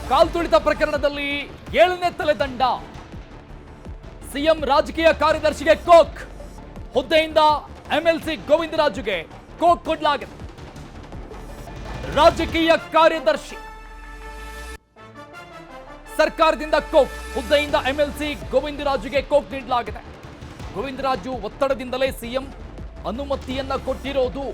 ಕಾಲ್ತುಳಿತ ಪ್ರಕರಣದಲ್ಲಿ 7ನೇ ತಲೆದಂಡ. ಸಿಎಂ ರಾಜಕೀಯ ಕಾರ್ಯದರ್ಶಿಗೆ ಕೋಕ್, ಹುದ್ದೆಯಿಂದ ಎಂಎಲ್ಸಿ ಗೋವಿಂದರಾಜುಗೆ ಕೋಕ್ ಕೊಡಲಾಗಿದೆ. ರಾಜಕೀಯ ಕಾರ್ಯದರ್ಶಿ ಸರ್ಕಾರದಿಂದ ಕೋಕ್, ಹುದ್ದೆಯಿಂದ ಎಂಎಲ್ಸಿ ಗೋವಿಂದರಾಜುಗೆ ಕೋಕ್ ನೀಡಲಾಗಿದೆ. ಗೋವಿಂದರಾಜು ಒತ್ತಡದಿಂದಲೇ ಸಿಎಂ ಅನುಮತಿಯನ್ನ ಕೊಟ್ಟಿರೋದು.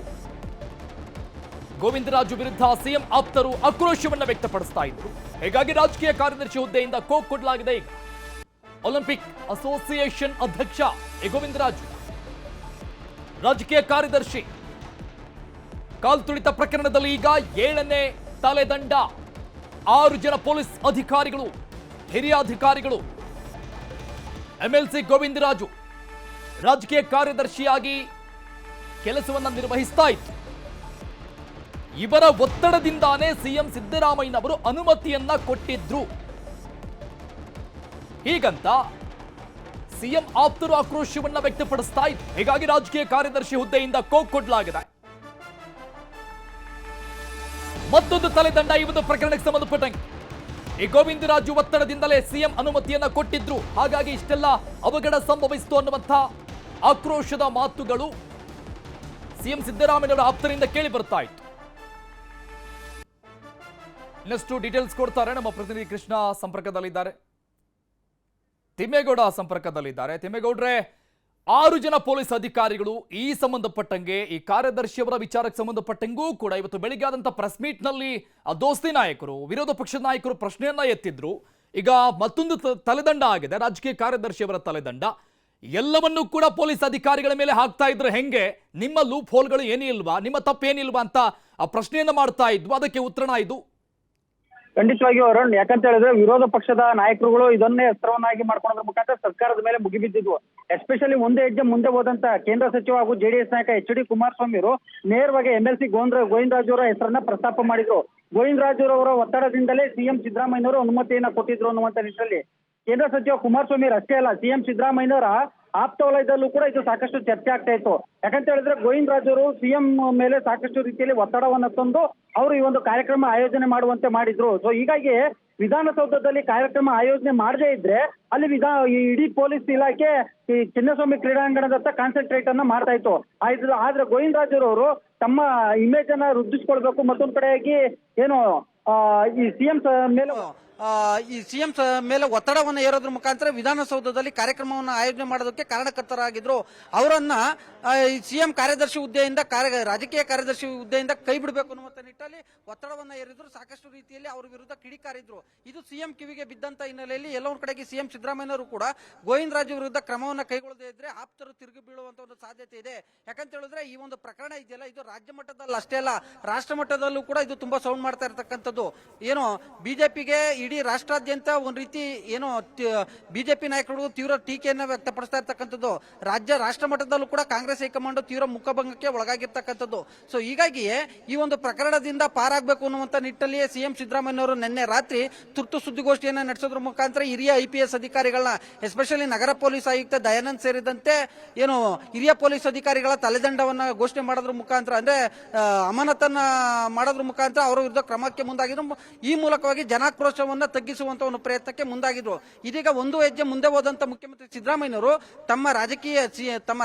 ಗೋವಿಂದರಾಜು ವಿರುದ್ಧ ಸಿಎಂ ಆಪ್ತರು ಆಕ್ರೋಶವನ್ನ ವ್ಯಕ್ತಪಡಿಸ್ತಾ ಇದ್ರು. ಹೀಗಾಗಿ ರಾಜಕೀಯ ಕಾರ್ಯದರ್ಶಿ ಹುದ್ದೆಯಿಂದ ಕೋಕ್ ಕೊಡಲಾಗಿದೆ. ಈಗ ಒಲಿಂಪಿಕ್ ಅಸೋಸಿಯೇಷನ್ ಅಧ್ಯಕ್ಷ ಗೋವಿಂದರಾಜು, ರಾಜಕೀಯ ಕಾರ್ಯದರ್ಶಿ. ಕಾಲ್ತುಳಿತ ಪ್ರಕರಣದಲ್ಲಿ ಈಗ 7ನೇ ತಲೆದಂಡ. 6 ಜನ ಪೊಲೀಸ್ ಅಧಿಕಾರಿಗಳು, ಹಿರಿಯ ಅಧಿಕಾರಿಗಳು. ಎಂಎಲ್ಸಿ ಗೋವಿಂದರಾಜು ರಾಜಕೀಯ ಕಾರ್ಯದರ್ಶಿಯಾಗಿ ಕೆಲಸವನ್ನ ನಿರ್ವಹಿಸ್ತಾ ಇತ್ತು. ಇವರ ಒತ್ತಡದಿಂದಾನೇ ಸಿಎಂ ಸಿದ್ದರಾಮಯ್ಯನವರು ಅನುಮತಿಯನ್ನ ಕೊಟ್ಟಿದ್ರು. ಹೀಗಂತ ಸಿಎಂ ಆಪ್ತರು ಆಕ್ರೋಶವನ್ನ ವ್ಯಕ್ತಪಡಿಸ್ತಾ ಇದ್ರು. ಹೀಗಾಗಿ ರಾಜಕೀಯ ಕಾರ್ಯದರ್ಶಿ ಹುದ್ದೆಯಿಂದ ಕೋಕ್ ಕೊಡಲಾಗಿದೆ. ಮತ್ತೊಂದು ತಲೆದಂಡ ಈ ಒಂದು ಪ್ರಕರಣಕ್ಕೆ ಸಂಬಂಧಪಟ್ಟಂಗೆ. ಈ ಗೋವಿಂದರಾಜು ಒತ್ತಡದಿಂದಲೇ ಸಿಎಂ ಅನುಮತಿಯನ್ನ ಕೊಟ್ಟಿದ್ರು, ಹಾಗಾಗಿ ಇಷ್ಟೆಲ್ಲ ಅವಘಡ ಸಂಭವಿಸಿತು ಅನ್ನುವಂಥ ಆಕ್ರೋಶದ ಮಾತುಗಳು ಸಿಎಂ ಸಿದ್ದರಾಮಯ್ಯನವರ ಆಪ್ತರಿಂದ ಕೇಳಿ ಬರ್ತಾ ಇತ್ತು. ಇನ್ನಷ್ಟು ಡೀಟೇಲ್ಸ್ ಕೊಡ್ತಾರೆ ನಮ್ಮ ಪ್ರತಿನಿಧಿ ಕೃಷ್ಣ ಸಂಪರ್ಕದಲ್ಲಿದ್ದಾರೆ, ತಿಮ್ಮೇಗೌಡ ಸಂಪರ್ಕದಲ್ಲಿದ್ದಾರೆ. ತಿಮ್ಮೇಗೌಡ್ರೆ, 6 ಜನ ಪೊಲೀಸ್ ಅಧಿಕಾರಿಗಳು ಈ ಸಂಬಂಧಪಟ್ಟಂಗೆ, ಈ ಕಾರ್ಯದರ್ಶಿಯವರ ವಿಚಾರಕ್ಕೆ ಸಂಬಂಧಪಟ್ಟಂಗೂ ಕೂಡ ಇವತ್ತು ಬೆಳಿಗ್ಗೆ ಆದಂತ ಪ್ರೆಸ್ ಮೀಟ್ ನಲ್ಲಿ ದೋಸ್ತಿ ನಾಯಕರು, ವಿರೋಧ ಪಕ್ಷದ ನಾಯಕರು ಪ್ರಶ್ನೆಯನ್ನ ಎತ್ತಿದ್ರು. ಈಗ ಮತ್ತೊಂದು ತಲೆದಂಡ ಆಗಿದೆ, ರಾಜಕೀಯ ಕಾರ್ಯದರ್ಶಿಯವರ ತಲೆದಂಡ. ಎಲ್ಲವನ್ನೂ ಕೂಡ ಪೊಲೀಸ್ ಅಧಿಕಾರಿಗಳ ಮೇಲೆ ಹಾಕ್ತಾ ಇದ್ರೆ ಹೆಂಗೆ? ನಿಮ್ಮ ಲೂಪ್ ಹೋಲ್ಗಳು ಏನಿಲ್ವಾ, ನಿಮ್ಮ ತಪ್ಪೇನಿಲ್ವಾ ಅಂತ ಆ ಪ್ರಶ್ನೆಯನ್ನ ಮಾಡ್ತಾ ಇದ್ವು. ಅದಕ್ಕೆ ಉತ್ತರಣ ಇದು. ಖಂಡಿತವಾಗಿಯೂ ಅರುಣ್, ಯಾಕಂತ ಹೇಳಿದ್ರೆ ವಿರೋಧ ಪಕ್ಷದ ನಾಯಕರುಗಳು ಇದನ್ನೇ ಅಸ್ತ್ರವನ್ನಾಗಿ ಮಾಡ್ಕೊಳ್ಳೋದ್ರ ಮುಖಾಂತರ ಸರ್ಕಾರದ ಮೇಲೆ ಮುಗಿಬಿದ್ದಿದ್ವು. ಎಸ್ಪೆಷಲಿ ಒಂದೇ ಹೆಜ್ಜೆ ಮುಂದೆ ಹೋದಂತ ಕೇಂದ್ರ ಸಚಿವ ಹಾಗೂ ಜೆಡಿಎಸ್ ನಾಯಕ ಎಚ್.ಡಿ. ಕುಮಾರಸ್ವಾಮಿ ಅವರು ನೇರವಾಗಿ ಎಂಎಲ್ಸಿ ಗೋವಿಂದರಾಜು ಅವರ ಹೆಸರನ್ನ ಪ್ರಸ್ತಾಪ ಮಾಡಿದ್ರು. ಗೋವಿಂದರಾಜು ಅವರ ಒತ್ತಡದಿಂದಲೇ ಸಿಎಂ ಸಿದ್ದರಾಮಯ್ಯನವರು ಅನುಮತಿಯನ್ನ ಕೊಟ್ಟಿದ್ರು ಅನ್ನುವಂತ ನಿಟ್ಟಿನಲ್ಲಿ ಕೇಂದ್ರ ಸಚಿವ ಕುಮಾರಸ್ವಾಮಿ ಅಷ್ಟೇ ಅಲ್ಲ, ಸಿಎಂ ಸಿದ್ದರಾಮಯ್ಯನವರ ಆಪ್ತ ವಲಯದಲ್ಲೂ ಕೂಡ ಇದು ಸಾಕಷ್ಟು ಚರ್ಚೆ ಆಗ್ತಾ ಇತ್ತು. ಯಾಕಂತ ಹೇಳಿದ್ರೆ ಗೋವಿಂದರಾಜು ಅವರು ಸಿಎಂ ಮೇಲೆ ಸಾಕಷ್ಟು ರೀತಿಯಲ್ಲಿ ಒತ್ತಡವನ್ನು ತಂದು ಅವರು ಈ ಒಂದು ಕಾರ್ಯಕ್ರಮ ಆಯೋಜನೆ ಮಾಡುವಂತೆ ಮಾಡಿದ್ರು. ಸೊ ಹೀಗಾಗಿ ವಿಧಾನಸೌಧದಲ್ಲಿ ಕಾರ್ಯಕ್ರಮ ಆಯೋಜನೆ ಮಾಡದೇ ಇದ್ರೆ ಅಲ್ಲಿ ಇಡೀ ಪೊಲೀಸ್ ಇಲಾಖೆ ಈ ಚಿನ್ನಸ್ವಾಮಿ ಕ್ರೀಡಾಂಗಣದತ್ತ ಕಾನ್ಸಂಟ್ರೇಟ್ ಅನ್ನ ಮಾಡ್ತಾ ಇತ್ತು. ಆದ್ರೆ ಗೋವಿಂದರಾಜುರವರು ತಮ್ಮ ಇಮೇಜ್ ಅನ್ನ ವೃದ್ಧಿಸ್ಕೊಳ್ಬೇಕು, ಮತ್ತೊಂದ್ ಕಡೆಯಾಗಿ ಏನು ಈ ಸಿಎಂ ಮೇಲೆ ಒತ್ತಡವನ್ನು ಏರೋದ್ರ ಮುಖಾಂತರ ವಿಧಾನಸೌಧದಲ್ಲಿ ಕಾರ್ಯಕ್ರಮವನ್ನು ಆಯೋಜನೆ ಮಾಡೋದಕ್ಕೆ ಕಾರಣಕರ್ತರಾಗಿದ್ರು. ಅವರನ್ನ ಸಿಎಂ ಕಾರ್ಯದರ್ಶಿ ಹುದ್ದೆಯಿಂದ ರಾಜಕೀಯ ಕಾರ್ಯದರ್ಶಿ ಹುದ್ದೆಯಿಂದ ಕೈ ಬಿಡಬೇಕು ಅನ್ನುವಂತ ನಿಟ್ಟಲ್ಲಿ ಒತ್ತಡವನ್ನು ಏರಿದ್ರು. ಸಾಕಷ್ಟು ರೀತಿಯಲ್ಲಿ ಅವರ ವಿರುದ್ಧ ಕಿಡಿಕಾರಿದ್ರು. ಇದು ಸಿಎಂ ಕಿವಿಗೆ ಬಿದ್ದಂತ ಹಿನ್ನೆಲೆಯಲ್ಲಿ ಎಲ್ಲೊಂದು ಕಡೆಗೆ ಸಿಎಂ ಸಿದ್ದರಾಮಯ್ಯನವರು ಕೂಡ ಗೋವಿಂದರಾಜು ವಿರುದ್ಧ ಕ್ರಮವನ್ನು ಕೈಗೊಳ್ಳದೇ ಇದ್ರೆ ಆಪ್ತರು ತಿರುಗಿ ಬೀಳುವಂತ ಒಂದು ಸಾಧ್ಯತೆ ಇದೆ. ಯಾಕಂತ ಹೇಳಿದ್ರೆ ಈ ಒಂದು ಪ್ರಕರಣ ಇದೆಯಲ್ಲ, ಇದು ರಾಜ್ಯ ಮಟ್ಟದಲ್ಲಿ ಅಷ್ಟೇ ಅಲ್ಲ, ರಾಷ್ಟ್ರ ಮಟ್ಟದಲ್ಲೂ ಕೂಡ ಇದು ತುಂಬಾ ಸೌಂಡ್ ಮಾಡ್ತಾ ಇರತಕ್ಕಂಥದ್ದು. ಏನು ಬಿಜೆಪಿಗೆ ಇಡೀ ರಾಷ್ಟ್ರಾದ್ಯಂತ ಒಂದ್ ರೀತಿ ಏನು ಬಿಜೆಪಿ ನಾಯಕರು ತೀವ್ರ ಟೀಕೆಯನ್ನ ವ್ಯಕ್ತಪಡಿಸ್ತಾ ಇರ್ತಕ್ಕಂಥದ್ದು. ರಾಷ್ಟ್ರ ಮಟ್ಟದಲ್ಲೂ ಕೂಡ ಕಾಂಗ್ರೆಸ್ ಹೈಕಮಾಂಡ್ ತೀವ್ರ ಮುಖಭಂಗಕ್ಕೆ ಒಳಗಾಗಿರ್ತಕ್ಕಂಥದ್ದು. ಸೊ ಹೀಗಾಗಿಯೇ ಈ ಒಂದು ಪ್ರಕರಣದಿಂದ ಪಾರಾಗಬೇಕು ಅನ್ನುವಂತ ನಿಟ್ಟಿನಲ್ಲಿಯೇ ಸಿಎಂ ಸಿದ್ದರಾಮಯ್ಯನವರು ನಿನ್ನೆ ರಾತ್ರಿ ತುರ್ತು ಸುದ್ದಿಗೋಷ್ಠಿಯನ್ನ ನಡೆಸೋದ್ರ ಮುಖಾಂತರ ಹಿರಿಯ ಐಪಿಎಸ್ ಅಧಿಕಾರಿಗಳನ್ನ, ಎಸ್ಪೆಷಲಿ ನಗರ ಪೊಲೀಸ್ ಆಯುಕ್ತ ದಯಾನಂದ್ ಸೇರಿದಂತೆ ಏನು ಹಿರಿಯ ಪೊಲೀಸ್ ಅಧಿಕಾರಿಗಳ ತಲೆದಂಡವನ್ನ ಘೋಷಣೆ ಮಾಡೋದ್ರ ಮುಖಾಂತರ, ಅಂದ್ರೆ ಅಮಾನತನ್ನ ಮಾಡೋದ್ರ ಮುಖಾಂತರ ಅವರ ವಿರುದ್ಧ ಕ್ರಮಕ್ಕೆ ಮುಂದಾಗಿದ್ರು. ಈ ಮೂಲಕವಾಗಿ ಜನಾಕ್ರೋಶವನ್ನ ತಗ್ಗಿಸುವಂತ ಒಂದು ಪ್ರಯತ್ನಕ್ಕೆ ಮುಂದಾಗಿದ್ರು. ಇದೀಗ ಒಂದು ಹೆಜ್ಜೆ ಮುಂದೆ ಹೋದಂತ ಮುಖ್ಯಮಂತ್ರಿ ಸಿದ್ದರಾಮಯ್ಯನವರು ತಮ್ಮ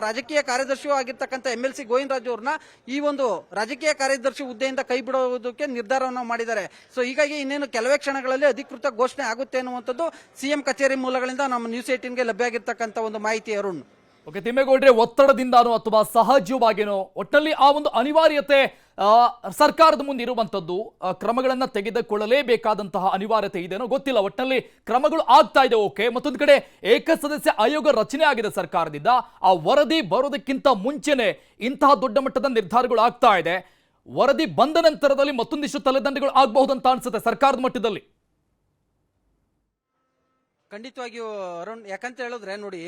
ರಾಜಕೀಯ ಕಾರ್ಯದರ್ಶಿಯೂ ಆಗಿರ್ತಕ್ಕಂಥ ಎಂಎಲ್ಸಿ ಗೋವಿಂದರಾಜು ಅವ್ರನ್ನ ಈ ಒಂದು ರಾಜಕೀಯ ಕಾರ್ಯದರ್ಶಿ ಹುದ್ದೆಯಿಂದ ಕೈ ಬಿಡುವುದಕ್ಕೆ ನಿರ್ಧಾರವನ್ನು ಮಾಡಿದ್ದಾರೆ. ಸೊ ಹೀಗಾಗಿ ಇನ್ನೇನು ಕೆಲವೇ ಕ್ಷಣಗಳಲ್ಲಿ ಅಧಿಕೃತ ಘೋಷಣೆ ಆಗುತ್ತೆ ಅನ್ನುವಂಥದ್ದು ಸಿಎಂ ಕಚೇರಿ ಮೂಲಗಳಿಂದ ನಮ್ಮ ನ್ಯೂಸ್ 18ಗೆ ಲಭ್ಯ ಆಗಿರ್ತಕ್ಕಂಥ ಒಂದು ಮಾಹಿತಿ. ಅರುಣ್, ಓಕೆ ತಿಮ್ಮೇಗೌಡ್ರೆ, ಒತ್ತಡದಿಂದಾನೋ ಅಥವಾ ಸಹಜವಾಗಿನೋ ಒಟ್ಟಲ್ಲಿ ಆ ಒಂದು ಅನಿವಾರ್ಯತೆ ಸರ್ಕಾರದ ಮುಂದೆ ಇರುವಂತದ್ದು, ಕ್ರಮಗಳನ್ನ ತೆಗೆದುಕೊಳ್ಳಲೇಬೇಕಾದಂತಹ ಅನಿವಾರ್ಯತೆ ಇದೆನೋ ಗೊತ್ತಿಲ್ಲ. ಒಟ್ಟಿನಲ್ಲಿ ಕ್ರಮಗಳು ಆಗ್ತಾ ಇದೆ. ಓಕೆ, ಮತ್ತೊಂದು ಕಡೆ ಏಕಸದಸ್ಯ ಆಯೋಗ ರಚನೆ ಆಗಿದೆ ಸರ್ಕಾರದಿಂದ. ಆ ವರದಿ ಬರೋದಕ್ಕಿಂತ ಮುಂಚೆನೆ ಇಂತಹ ದೊಡ್ಡ ಮಟ್ಟದ ನಿರ್ಧಾರಗಳು ಆಗ್ತಾ ಇದೆ. ವರದಿ ಬಂದ ನಂತರದಲ್ಲಿ ಮತ್ತೊಂದಿಷ್ಟು ತಲೆದಂಡಗಳು ಆಗಬಹುದಂತ ಅನ್ಸುತ್ತೆ ಸರ್ಕಾರದ ಮಟ್ಟದಲ್ಲಿ. ಖಂಡಿತವಾಗಿಯೂ ಅರುಣ್, ಯಾಕಂತ ಹೇಳಿದ್ರೆ ನೋಡಿ,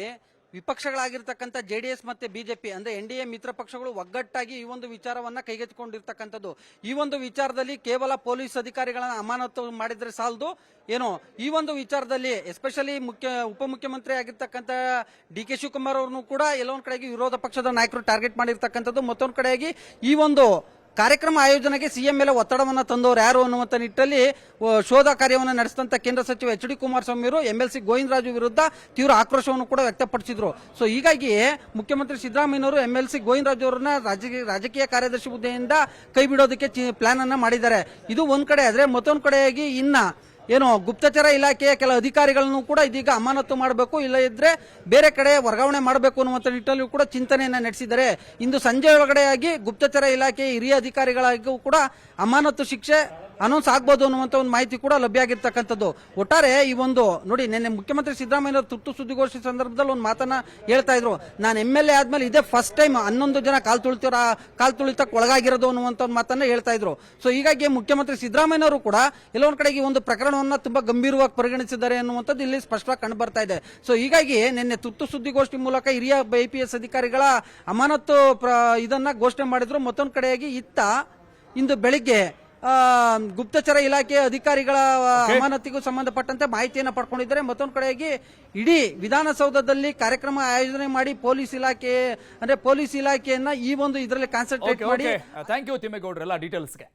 ವಿಪಕ್ಷಗಳಾಗಿರ್ತಕ್ಕಂಥ ಜೆಡಿಎಸ್ ಮತ್ತೆ ಬಿಜೆಪಿ ಅಂದ್ರೆ ಎನ್ಡಿಎ ಮಿತ್ರ ಪಕ್ಷಗಳು ಒಗ್ಗಟ್ಟಾಗಿ ಈ ಒಂದು ವಿಚಾರವನ್ನ ಕೈಗೆತ್ತಿಕೊಂಡಿರ್ತಕ್ಕಂಥದ್ದು. ಈ ಒಂದು ವಿಚಾರದಲ್ಲಿ ಕೇವಲ ಪೊಲೀಸ್ ಅಧಿಕಾರಿಗಳನ್ನ ಅಮಾನತು ಮಾಡಿದ್ರೆ ಸಾಲದು, ಏನೋ ಈ ಒಂದು ವಿಚಾರದಲ್ಲಿ ಎಸ್ಪೆಷಲಿ ಉಪಮುಖ್ಯಮಂತ್ರಿ ಆಗಿರ್ತಕ್ಕಂಥ ಡಿ.ಕೆ. ಶಿವಕುಮಾರ್ ಅವ್ರನ್ನು ಕೂಡ ಎಲ್ಲೊಂದ್ ಕಡೆಗೆ ವಿರೋಧ ಪಕ್ಷದ ನಾಯಕರು ಟಾರ್ಗೆಟ್ ಮಾಡಿರ್ತಕ್ಕಂಥದ್ದು. ಮತ್ತೊಂದ್ ಕಡೆಯಾಗಿ ಈ ಒಂದು ಕಾರ್ಯಕ್ರಮ ಆಯೋಜನೆಗೆ ಸಿಎಂ ಮೇಲೆ ಒತ್ತಡವನ್ನು ತಂದವರು ಯಾರು ಅನ್ನುವಂಥ ನಿಟ್ಟಲ್ಲಿ ಶೋಧ ಕಾರ್ಯವನ್ನು ನಡೆಸಿದಂತ ಕೇಂದ್ರ ಸಚಿವ ಎಚ್ ಡಿ ಕುಮಾರಸ್ವಾಮಿ ಅವರು MLC ಗೋವಿಂದರಾಜು ವಿರುದ್ಧ ತೀವ್ರ ಆಕ್ರೋಶವನ್ನು ಕೂಡ ವ್ಯಕ್ತಪಡಿಸಿದ್ರು. ಸೊ ಹೀಗಾಗಿ ಮುಖ್ಯಮಂತ್ರಿ ಸಿದ್ದರಾಮಯ್ಯನವರು MLC ಗೋವಿಂದರಾಜು ಅವರನ್ನ ರಾಜಕೀಯ ಕಾರ್ಯದರ್ಶಿ ಹುದ್ದೆಯಿಂದ ಕೈ ಬಿಡೋದಕ್ಕೆ ಪ್ಲಾನ್ ಅನ್ನ ಮಾಡಿದ್ದಾರೆ. ಇದು ಒಂದ್ ಕಡೆ ಆದ್ರೆ ಮತ್ತೊಂದ್ ಕಡೆಯಾಗಿ ಇನ್ನ ಏನು ಗುಪ್ತಚರ ಇಲಾಖೆಯ ಕೆಲ ಅಧಿಕಾರಿಗಳನ್ನು ಕೂಡ ಇದೀಗ ಅಮಾನತು ಮಾಡಬೇಕು, ಇಲ್ಲ ಇದ್ರೆ ಬೇರೆ ಕಡೆ ವರ್ಗಾವಣೆ ಮಾಡಬೇಕು ಅನ್ನುವಂಥ ನಿಟ್ಟಿನಲ್ಲಿ ಕೂಡ ಚಿಂತನೆಯನ್ನ ನಡೆಸಿದ್ದಾರೆ. ಇಂದು ಸಂಜೆ ಒಳಗಡೆಯಾಗಿ ಗುಪ್ತಚರ ಇಲಾಖೆಯ ಹಿರಿಯ ಅಧಿಕಾರಿಗಳಿಗೂ ಕೂಡ ಅಮಾನತು ಶಿಕ್ಷೆ ಅನೌನ್ಸ್ ಆಗ್ಬೋದು ಅನ್ನುವಂಥ ಒಂದು ಮಾಹಿತಿ ಕೂಡ ಲಭ್ಯ ಆಗಿರ್ತಕ್ಕಂಥದ್ದು. ಒಟ್ಟಾರೆ ಈ ಒಂದು ನೋಡಿ, ನಿನ್ನೆ ಮುಖ್ಯಮಂತ್ರಿ ಸಿದ್ದರಾಮಯ್ಯ ತುರ್ತು ಸುದ್ದಿಗೋಷ್ಠಿ ಸಂದರ್ಭದಲ್ಲಿ ಒಂದು ಮಾತನ್ನ ಹೇಳ್ತಾ ಇದ್ರು, ನಾನು MLA ಆದ್ಮೇಲೆ ಇದೇ ಫಸ್ಟ್ ಟೈಮ್ 11 ಜನ ಕಾಲ್ ತುಳಿತಕ್ಕೆ ಒಳಗಾಗಿರೋದು ಅನ್ನುವಂಥ ಒಂದು ಮಾತನ್ನ ಹೇಳ್ತಾ ಇದ್ರು. ಸೊ ಹೀಗಾಗಿ ಮುಖ್ಯಮಂತ್ರಿ ಸಿದ್ದರಾಮಯ್ಯನವರು ಕೂಡ ಎಲ್ಲೊಂದ್ ಕಡೆಗೆ ಒಂದು ಪ್ರಕರಣವನ್ನ ತುಂಬಾ ಗಂಭೀರವಾಗಿ ಪರಿಗಣಿಸಿದ್ದಾರೆ ಅನ್ನುವಂಥದ್ದು ಇಲ್ಲಿ ಸ್ಪಷ್ಟವಾಗಿ ಕಂಡು ಬರ್ತಾ ಇದೆ. ಸೊ ಹೀಗಾಗಿ ನಿನ್ನೆ ತುರ್ತು ಸುದ್ದಿಗೋಷ್ಠಿ ಮೂಲಕ ಹಿರಿಯ IPS ಅಧಿಕಾರಿಗಳ ಅಮಾನತು ಇದನ್ನ ಘೋಷಣೆ ಮಾಡಿದ್ರು. ಮತ್ತೊಂದು ಕಡೆಯಾಗಿ ಇಂದು ಬೆಳಿಗ್ಗೆ ಗುಪ್ತಚರ ಇಲಾಖೆಯ ಅಧಿಕಾರಿಗಳ ಅಮಾನತಿಗೂ ಸಂಬಂಧಪಟ್ಟಂತೆ ಮಾಹಿತಿಯನ್ನು ಪಡ್ಕೊಂಡಿದ್ದಾರೆ. ಮತ್ತೊಂದು ಕಡೆಯಾಗಿ ಇಡೀ ವಿಧಾನಸೌಧದಲ್ಲಿ ಕಾರ್ಯಕ್ರಮ ಆಯೋಜನೆ ಮಾಡಿ ಪೊಲೀಸ್ ಇಲಾಖೆಯನ್ನ ಈ ಒಂದು ಇದರಲ್ಲಿ ಕಾನ್ಸಂಟ್ರೇಟ್ ಮಾಡಿ. ಥ್ಯಾಂಕ್ ಯು ತಿಮ್ಮೇಗೌಡ್ರೆಲ್ಲ ಡೀಟೇಲ್ಸ್ಗೆ.